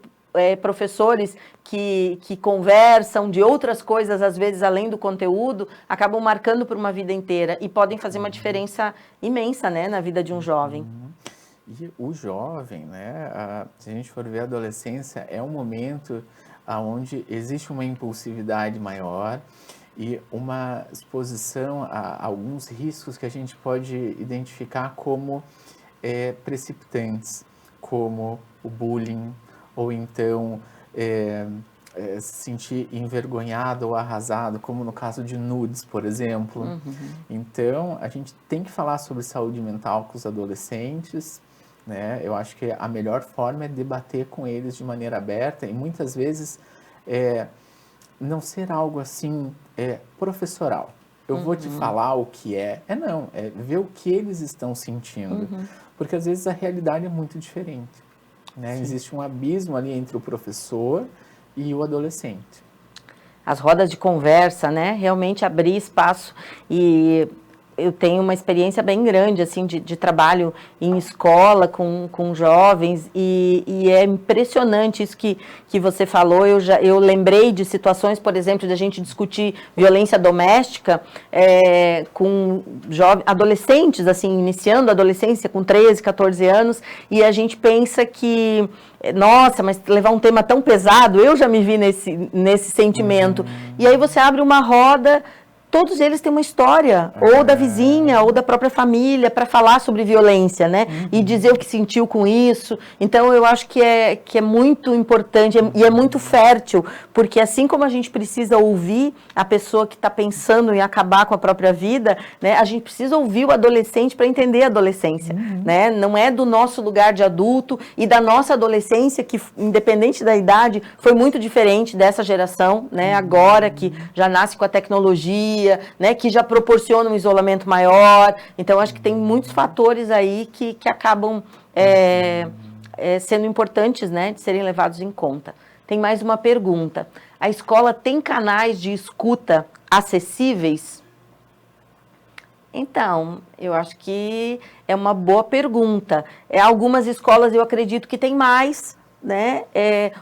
professores que conversam de outras coisas, às vezes além do conteúdo, acabam marcando por uma vida inteira e podem fazer uma diferença imensa, né, na vida de um jovem. E o jovem, né, se a gente for ver a adolescência, é um momento onde existe uma impulsividade maior e uma exposição a alguns riscos que a gente pode identificar como precipitantes, como o bullying, ou então se sentir envergonhado ou arrasado, como no caso de nudes, por exemplo. Então, a gente tem que falar sobre saúde mental com os adolescentes, né? Eu acho que a melhor forma é debater com eles de maneira aberta e muitas vezes não ser algo assim professoral. Eu vou te falar o que é ver o que eles estão sentindo, porque às vezes a realidade é muito diferente, né? Existe um abismo ali entre o professor e o adolescente. As rodas de conversa, né? Realmente abrir espaço. E eu tenho uma experiência bem grande, assim, de trabalho em escola com jovens, e é impressionante isso que você falou. Eu lembrei de situações, por exemplo, de a gente discutir violência doméstica com adolescentes, assim, iniciando a adolescência com 13, 14 anos, e a gente pensa que, nossa, mas levar um tema tão pesado, eu já me vi nesse sentimento. E aí você abre uma roda, todos eles têm uma história, ou da vizinha, ou da própria família, para falar sobre violência, né? E dizer o que sentiu com isso. Então, eu acho que é muito importante e é muito fértil, porque assim como a gente precisa ouvir a pessoa que está pensando em acabar com a própria vida, né? A gente precisa ouvir o adolescente para entender a adolescência, né? Não é do nosso lugar de adulto e da nossa adolescência, que, independente da idade, foi muito diferente dessa geração, né? Agora, que já nasce com a tecnologia, né, que já proporciona um isolamento maior. Então, acho que tem muitos fatores aí que acabam sendo importantes, né, de serem levados em conta. Tem mais uma pergunta. A escola tem canais de escuta acessíveis? Então, eu acho que é uma boa pergunta. Algumas escolas eu acredito que tem mais, né?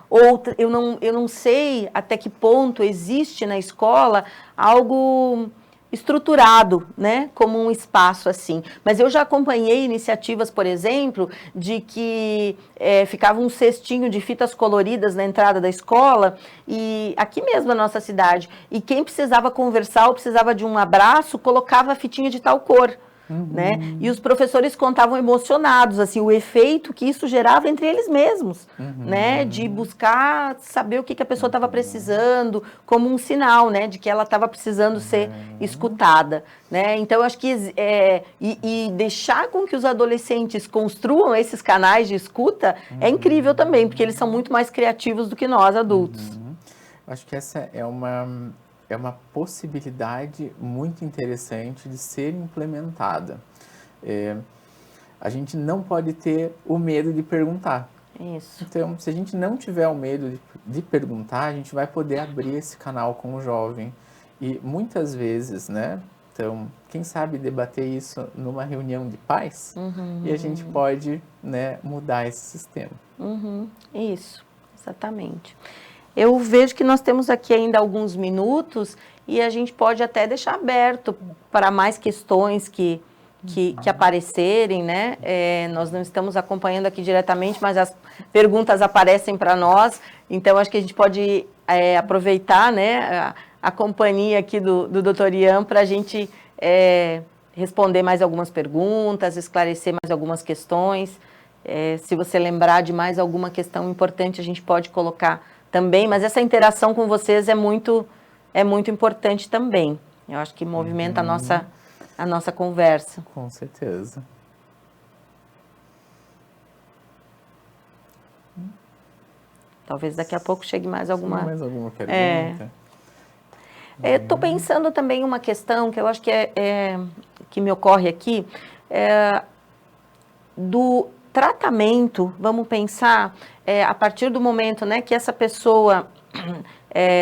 Outra, eu não sei até que ponto existe na escola algo estruturado, né, como um espaço assim. Mas eu já acompanhei iniciativas, por exemplo, de que ficava um cestinho de fitas coloridas na entrada da escola, e aqui mesmo na nossa cidade, e quem precisava conversar ou precisava de um abraço, colocava a fitinha de tal cor. Né? E os professores contavam emocionados, assim, o efeito que isso gerava entre eles mesmos, né? De buscar saber o que a pessoa estava precisando, como um sinal, né? De que ela estava precisando ser escutada, né? Então, eu acho que e deixar com que os adolescentes construam esses canais de escuta é incrível também, porque eles são muito mais criativos do que nós, adultos. Acho que essa é uma possibilidade muito interessante de ser implementada. A gente não pode ter o medo de perguntar. Isso. Então, se a gente não tiver o medo de perguntar, a gente vai poder abrir esse canal com o jovem. E muitas vezes, né? Então, quem sabe debater isso numa reunião de pais, e a gente pode, né, mudar esse sistema. Isso, exatamente. Eu vejo que nós temos aqui ainda alguns minutos e a gente pode até deixar aberto para mais questões que aparecerem, né? Nós não estamos acompanhando aqui diretamente, mas as perguntas aparecem para nós, então acho que a gente pode aproveitar, né, a companhia aqui do Dr. Ian para a gente responder mais algumas perguntas, esclarecer mais algumas questões. Se você lembrar de mais alguma questão importante, a gente pode colocar também, mas essa interação com vocês é muito importante também. Eu acho que movimenta a a nossa conversa. Com certeza. Talvez daqui a pouco chegue mais alguma... Mais alguma pergunta? Estou pensando também uma questão que eu acho que que me ocorre aqui, do tratamento. Vamos pensar a partir do momento, né, que essa pessoa...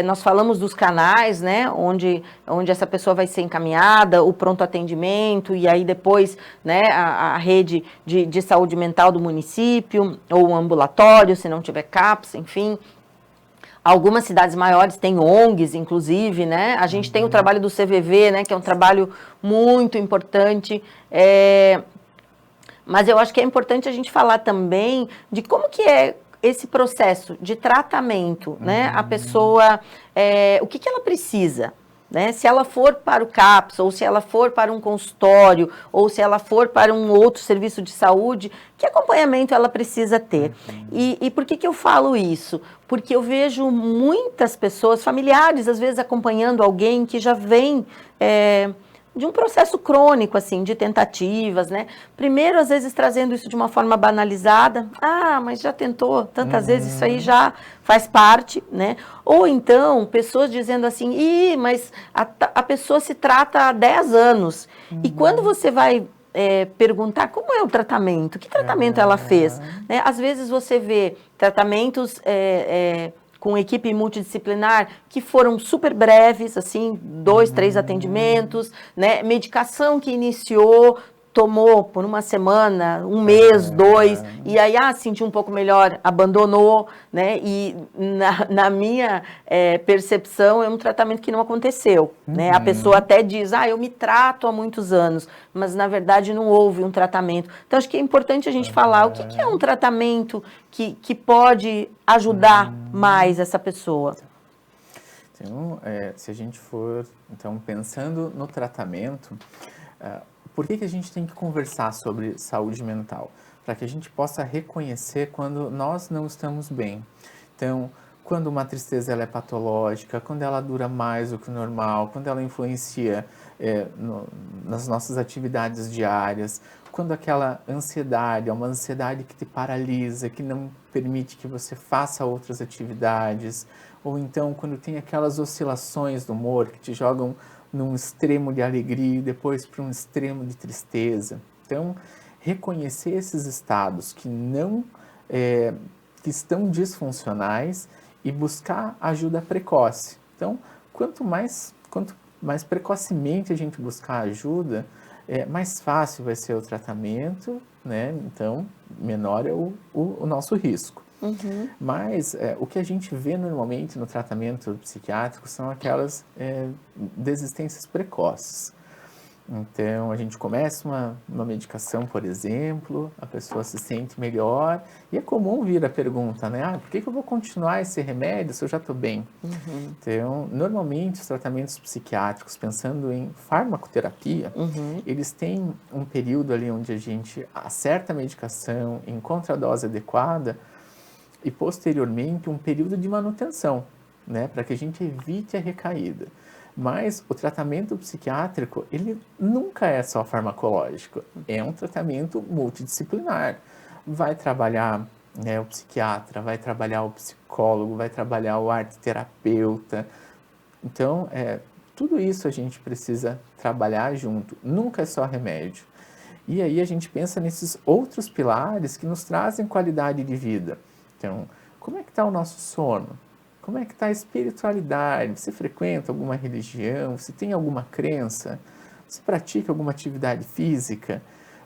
nós falamos dos canais, né, onde essa pessoa vai ser encaminhada, o pronto atendimento, e aí depois, né, a rede de saúde mental do município, ou o ambulatório, se não tiver CAPS, enfim. Algumas cidades maiores têm ONGs, inclusive, né, a gente tem o trabalho do CVV, né, que é um trabalho muito importante, mas eu acho que é importante a gente falar também de como que é esse processo de tratamento, né? A pessoa, o que ela precisa, né? Se ela for para o CAPS, ou se ela for para um consultório, ou se ela for para um outro serviço de saúde, que acompanhamento ela precisa ter? E por que eu falo isso? Porque eu vejo muitas pessoas, familiares, às vezes acompanhando alguém que já vem... de um processo crônico, assim, de tentativas, né? Primeiro, às vezes, trazendo isso de uma forma banalizada. Ah, mas já tentou tantas vezes, isso aí já faz parte, né? Ou então, pessoas dizendo assim, mas a pessoa se trata há 10 anos. E quando você vai perguntar como é o tratamento, que tratamento ela fez, né? Às vezes você vê tratamentos... com equipe multidisciplinar, que foram super breves, assim, 2, 3 atendimentos, né? Medicação que iniciou, tomou por uma semana, um mês, 2, e aí, sentiu um pouco melhor, abandonou, né? E na minha percepção, é um tratamento que não aconteceu, né? A pessoa até diz, eu me trato há muitos anos, mas na verdade não houve um tratamento. Então, acho que é importante a gente falar o que é um tratamento que pode ajudar mais essa pessoa. Então, se a gente for, então, pensando no tratamento, por que a gente tem que conversar sobre saúde mental? Para que a gente possa reconhecer quando nós não estamos bem. Então, quando uma tristeza ela é patológica, quando ela dura mais do que o normal, quando ela influencia nas nossas atividades diárias, quando aquela ansiedade é uma ansiedade que te paralisa, que não permite que você faça outras atividades, ou então quando tem aquelas oscilações do humor que te jogam num extremo de alegria e depois para um extremo de tristeza. Então, reconhecer esses estados que que estão disfuncionais e buscar ajuda precoce. Então, quanto mais precocemente a gente buscar ajuda, mais fácil vai ser o tratamento, né? Então, menor é o nosso risco. Mas o que a gente vê normalmente no tratamento psiquiátrico são aquelas desistências precoces. Então, a gente começa uma medicação, por exemplo, a pessoa se sente melhor, e é comum vir a pergunta, né? Por que eu vou continuar esse remédio se eu já estou bem? Então, normalmente, os tratamentos psiquiátricos, pensando em farmacoterapia, eles têm um período ali onde a gente acerta a medicação, encontra a dose adequada, e posteriormente um período de manutenção, né? Para que a gente evite a recaída. Mas o tratamento psiquiátrico, ele nunca é só farmacológico, é um tratamento multidisciplinar. Vai trabalhar o psiquiatra, vai trabalhar o psicólogo, vai trabalhar o arteterapeuta. Então, tudo isso a gente precisa trabalhar junto, nunca é só remédio. E aí a gente pensa nesses outros pilares que nos trazem qualidade de vida. Então, como é que está o nosso sono? Como é que está a espiritualidade? Você frequenta alguma religião? Você tem alguma crença? Você pratica alguma atividade física?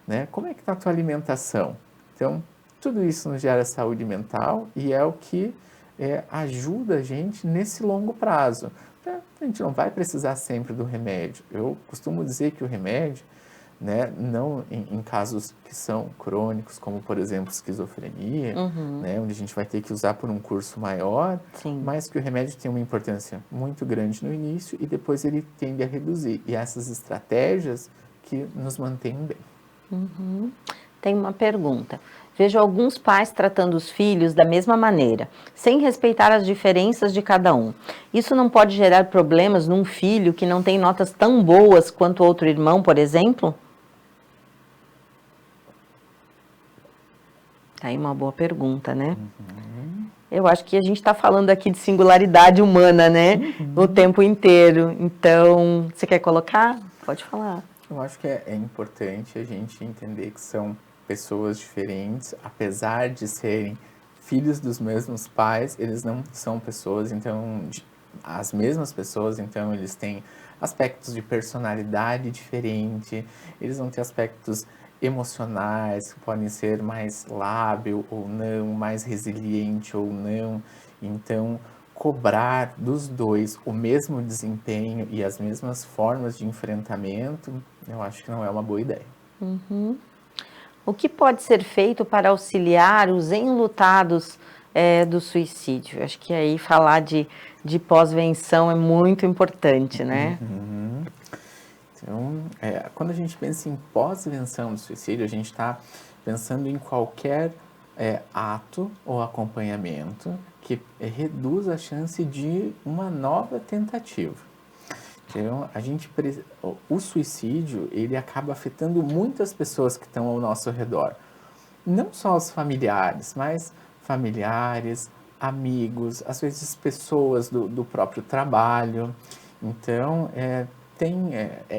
Né? Como é que está a tua alimentação? Então, tudo isso nos gera saúde mental e é o que ajuda a gente nesse longo prazo. A gente não vai precisar sempre do remédio. Eu costumo dizer que o remédio, né, não em casos que são crônicos, como por exemplo esquizofrenia, né, onde a gente vai ter que usar por um curso maior, mas que o remédio tem uma importância muito grande no início e depois ele tende a reduzir. E essas estratégias que nos mantêm bem. Tem uma pergunta. Vejo alguns pais tratando os filhos da mesma maneira, sem respeitar as diferenças de cada um. Isso não pode gerar problemas num filho que não tem notas tão boas quanto outro irmão, por exemplo? Tá aí uma boa pergunta, né? Eu acho que a gente está falando aqui de singularidade humana, né? O tempo inteiro. Então, você quer colocar? Pode falar. Eu acho que é importante a gente entender que são pessoas diferentes, apesar de serem filhos dos mesmos pais, eles não são pessoas, então, as mesmas pessoas, então eles têm aspectos de personalidade diferente, eles vão ter aspectos emocionais, que podem ser mais lábil ou não, mais resiliente ou não, então cobrar dos dois o mesmo desempenho e as mesmas formas de enfrentamento, eu acho que não é uma boa ideia. O que pode ser feito para auxiliar os enlutados do suicídio? Acho que aí falar de pós-venção é muito importante, né? Então, quando a gente pensa em pós-venção do suicídio, a gente está pensando em qualquer ato ou acompanhamento que reduz a chance de uma nova tentativa. Então, o suicídio, ele acaba afetando muitas pessoas que estão ao nosso redor. Não só os familiares, mas familiares, amigos, às vezes pessoas do próprio trabalho. Então, é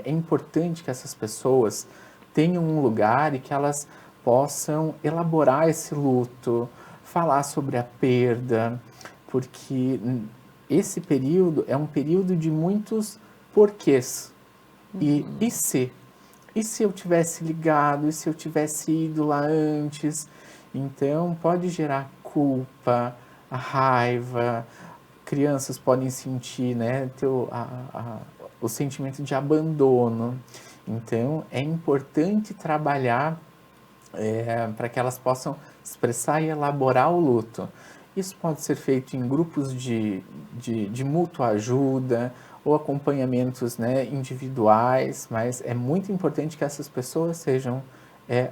importante que essas pessoas tenham um lugar e que elas possam elaborar esse luto, falar sobre a perda, porque esse período é um período de muitos porquês. E se? E se eu tivesse ligado? E se eu tivesse ido lá antes? Então, pode gerar culpa, a raiva. Crianças podem sentir, né, o sentimento de abandono. Então, é importante trabalhar para que elas possam expressar e elaborar o luto. Isso pode ser feito em grupos de mútua ajuda ou acompanhamentos, né, individuais, mas é muito importante que essas pessoas sejam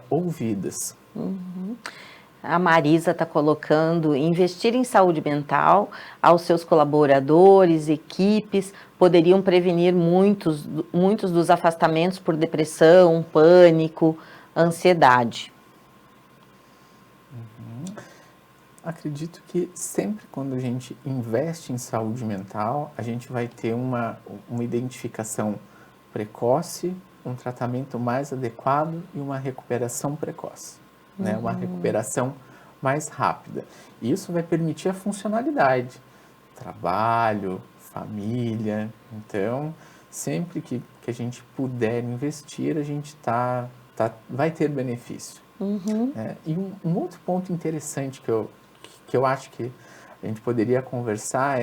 ouvidas. A Marisa está colocando: investir em saúde mental aos seus colaboradores, equipes, poderiam prevenir muitos dos afastamentos por depressão, pânico, ansiedade. Acredito que sempre quando a gente investe em saúde mental, a gente vai ter uma identificação precoce, um tratamento mais adequado e uma recuperação precoce, né? Uma recuperação mais rápida. E isso vai permitir a funcionalidade, trabalho, família. Então, sempre que a gente puder investir, a gente vai ter benefício. Né? E um outro ponto interessante que eu acho que a gente poderia conversar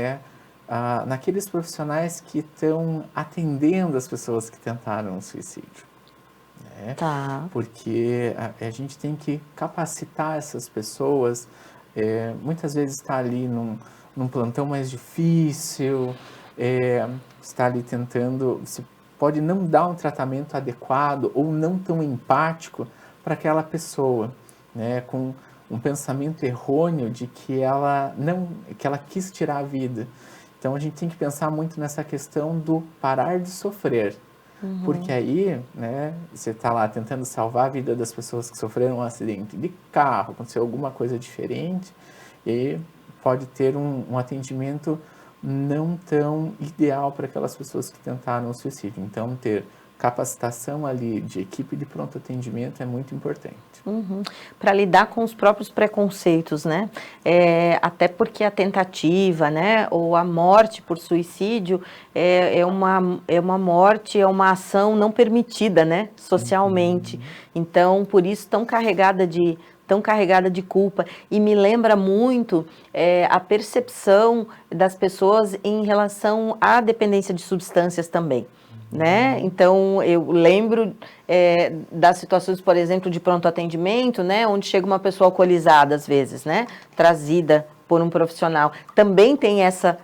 naqueles profissionais que estão atendendo as pessoas que tentaram o suicídio. Né? Tá. Porque a gente tem que capacitar essas pessoas, muitas vezes está ali num plantão mais difícil, está ali tentando, se pode não dar um tratamento adequado ou não tão empático para aquela pessoa, né, com um pensamento errôneo de que ela quis tirar a vida. Então a gente tem que pensar muito nessa questão do parar de sofrer, porque aí, né, você está lá tentando salvar a vida das pessoas que sofreram um acidente de carro, aconteceu alguma coisa diferente, e aí pode ter um atendimento não tão ideal para aquelas pessoas que tentaram o suicídio. Então ter capacitação ali de equipe de pronto atendimento é muito importante. Para lidar com os próprios preconceitos, né? Até porque a tentativa, né, ou a morte por suicídio é uma morte, é uma ação não permitida, né, socialmente. Então, por isso tão carregada de culpa, e me lembra muito a percepção das pessoas em relação à dependência de substâncias também. Né? Então, eu lembro das situações, por exemplo, de pronto atendimento, né? Onde chega uma pessoa alcoolizada, às vezes, né? Trazida por um profissional. Também tem essa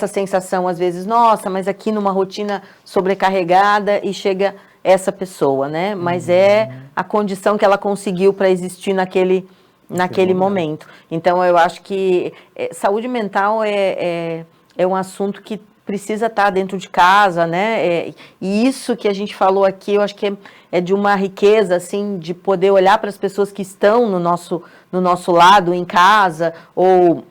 sensação, às vezes, nossa, mas aqui numa rotina sobrecarregada, e chega essa pessoa, né? Mas é a condição que ela conseguiu para existir naquele momento. Então, eu acho que saúde mental é um assunto que precisa estar dentro de casa, né? E isso que a gente falou aqui, eu acho que é de uma riqueza, assim, de poder olhar para as pessoas que estão no nosso lado, em casa, ou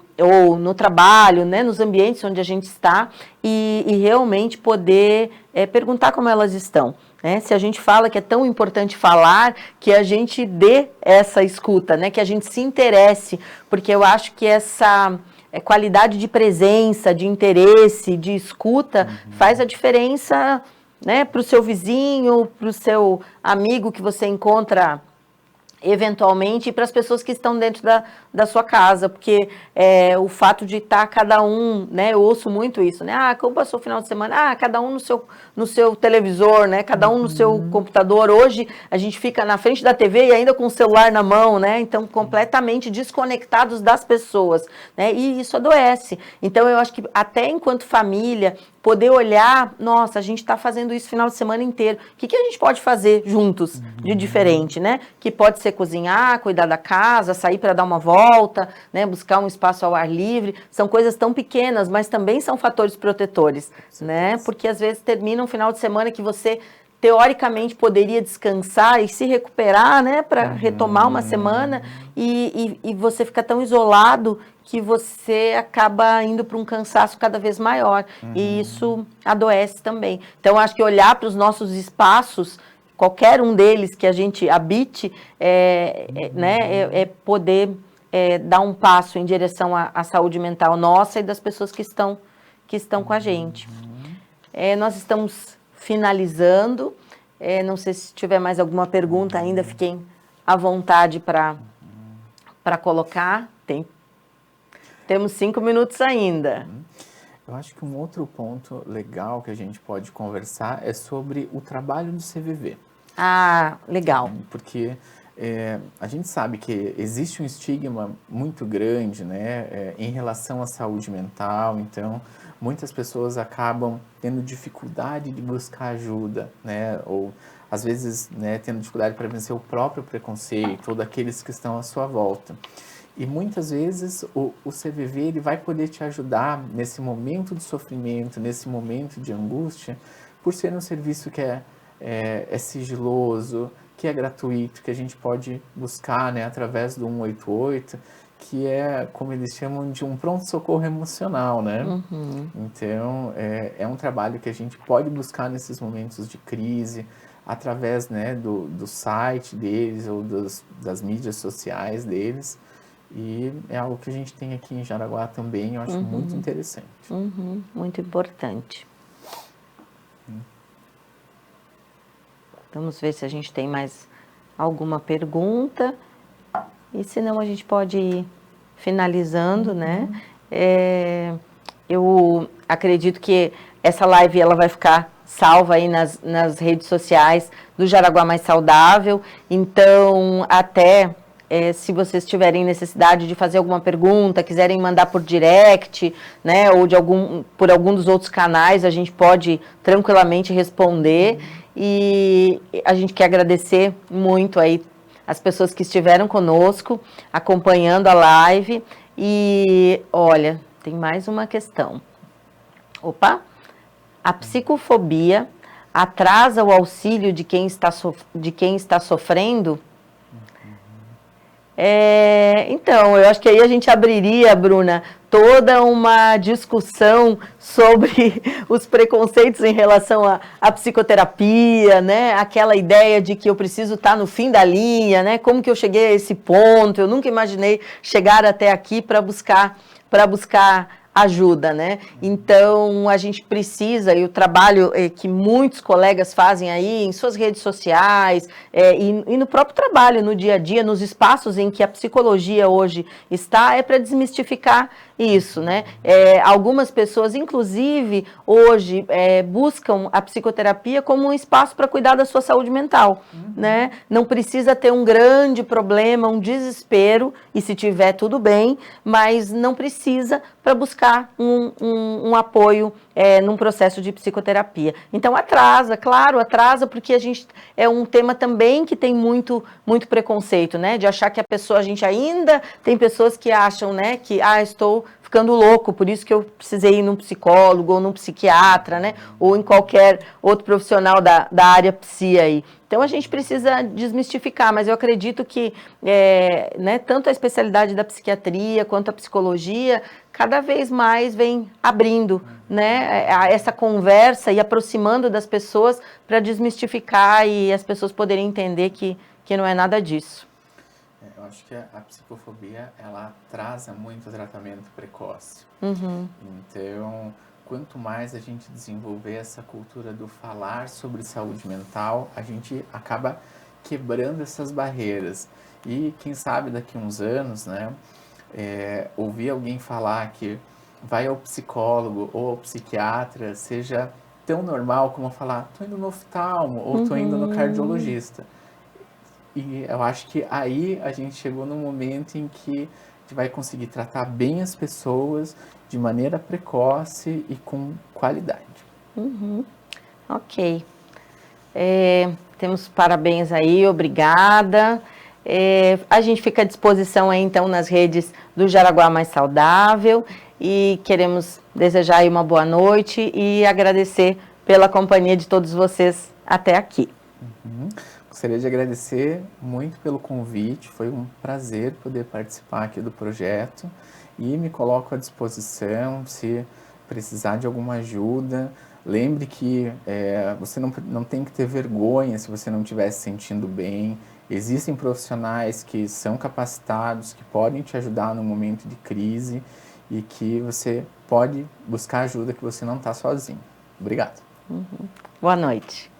no trabalho, né? Nos ambientes onde a gente está, e realmente poder perguntar como elas estão. Né? Se a gente fala que é tão importante falar, que a gente dê essa escuta, né? Que a gente se interesse, porque eu acho que essa qualidade de presença, de interesse, de escuta, faz a diferença, né? Para o seu vizinho, para o seu amigo que você encontra eventualmente, e para as pessoas que estão dentro da sua casa, porque o fato de estar cada um, né, eu ouço muito isso, né, como passou o final de semana, cada um no seu televisor, né, cada um no seu computador. Hoje a gente fica na frente da TV e ainda com o celular na mão, né, então completamente desconectados das pessoas, né, e isso adoece. Então eu acho que até enquanto família, poder olhar, nossa, a gente está fazendo isso final de semana inteiro, o que a gente pode fazer juntos de diferente, né? Que pode ser cozinhar, cuidar da casa, sair para dar uma volta, né? Buscar um espaço ao ar livre, são coisas tão pequenas, mas também são fatores protetores, né? Porque às vezes termina um final de semana que você teoricamente poderia descansar e se recuperar, né, para retomar uma semana, e você fica tão isolado que você acaba indo para um cansaço cada vez maior, e isso adoece também. Então, acho que olhar para os nossos espaços, qualquer um deles que a gente habite, poder dar um passo em direção à saúde mental nossa e das pessoas que estão com a gente. Nós estamos finalizando, não sei se tiver mais alguma pergunta ainda, fiquem à vontade para colocar. Temos 5 minutos ainda. Eu acho que um outro ponto legal que a gente pode conversar é sobre o trabalho do CVV. Legal. Porque a gente sabe que existe um estigma muito grande, né, em relação à saúde mental. Então, muitas pessoas acabam tendo dificuldade de buscar ajuda, né, ou às vezes, né, tendo dificuldade para vencer o próprio preconceito ou daqueles que estão à sua volta. E muitas vezes o CVV ele vai poder te ajudar nesse momento de sofrimento, nesse momento de angústia, por ser um serviço que é sigiloso, que é gratuito, que a gente pode buscar, né, através do 188, que é, como eles chamam, de um pronto-socorro emocional, né? Então, é um trabalho que a gente pode buscar nesses momentos de crise, através, né, do site deles ou das mídias sociais deles. E é algo que a gente tem aqui em Jaraguá também, eu acho muito interessante. Muito importante. Vamos ver se a gente tem mais alguma pergunta. E se não, a gente pode ir finalizando, né? Eu acredito que essa live ela vai ficar salva aí nas redes sociais do Jaraguá Mais Saudável. Então, até... se vocês tiverem necessidade de fazer alguma pergunta, quiserem mandar por direct, né, ou por algum dos outros canais, a gente pode tranquilamente responder. E a gente quer agradecer muito aí as pessoas que estiveram conosco, acompanhando a live. E, olha, tem mais uma questão. A psicofobia atrasa o auxílio de quem está sofrendo? Então, eu acho que aí a gente abriria, Bruna, toda uma discussão sobre os preconceitos em relação à psicoterapia, né? Aquela ideia de que eu preciso estar no fim da linha, né? Como que eu cheguei a esse ponto? Eu nunca imaginei chegar até aqui para buscar ajuda, né? Então, a gente precisa, e o trabalho que muitos colegas fazem aí em suas redes sociais e no próprio trabalho, no dia a dia, nos espaços em que a psicologia hoje está, é para desmistificar isso, né? Algumas pessoas, inclusive, hoje buscam a psicoterapia como um espaço para cuidar da sua saúde mental, né? Não precisa ter um grande problema, um desespero, e se tiver, tudo bem, mas não precisa para buscar um apoio num processo de psicoterapia. Então, atrasa, claro, atrasa, porque a gente é um tema também que tem muito preconceito, né? De achar que a gente ainda tem pessoas que acham, né, que estou ficando louco, por isso que eu precisei ir num psicólogo ou num psiquiatra, né, ou em qualquer outro profissional da área psi aí. Então a gente precisa desmistificar, mas eu acredito que né, tanto a especialidade da psiquiatria quanto a psicologia cada vez mais vem abrindo, né, essa conversa e aproximando das pessoas para desmistificar e as pessoas poderem entender que não é nada disso. Eu acho que a psicofobia, ela atrasa muito o tratamento precoce. Então, quanto mais a gente desenvolver essa cultura do falar sobre saúde mental, a gente acaba quebrando essas barreiras. E quem sabe daqui a uns anos, né, ouvir alguém falar que vai ao psicólogo ou ao psiquiatra seja tão normal como falar, tô indo no oftalmo ou tô indo no cardiologista. E eu acho que aí a gente chegou num momento em que a gente vai conseguir tratar bem as pessoas de maneira precoce e com qualidade. Ok. Temos parabéns aí, obrigada. A gente fica à disposição aí, então, nas redes do Jaraguá Mais Saudável e queremos desejar aí uma boa noite e agradecer pela companhia de todos vocês até aqui. Gostaria de agradecer muito pelo convite, foi um prazer poder participar aqui do projeto e me coloco à disposição se precisar de alguma ajuda. Lembre que você não tem que ter vergonha se você não estiver se sentindo bem. Existem profissionais que são capacitados, que podem te ajudar no momento de crise e que você pode buscar ajuda, que você não está sozinho. Obrigado. Boa noite.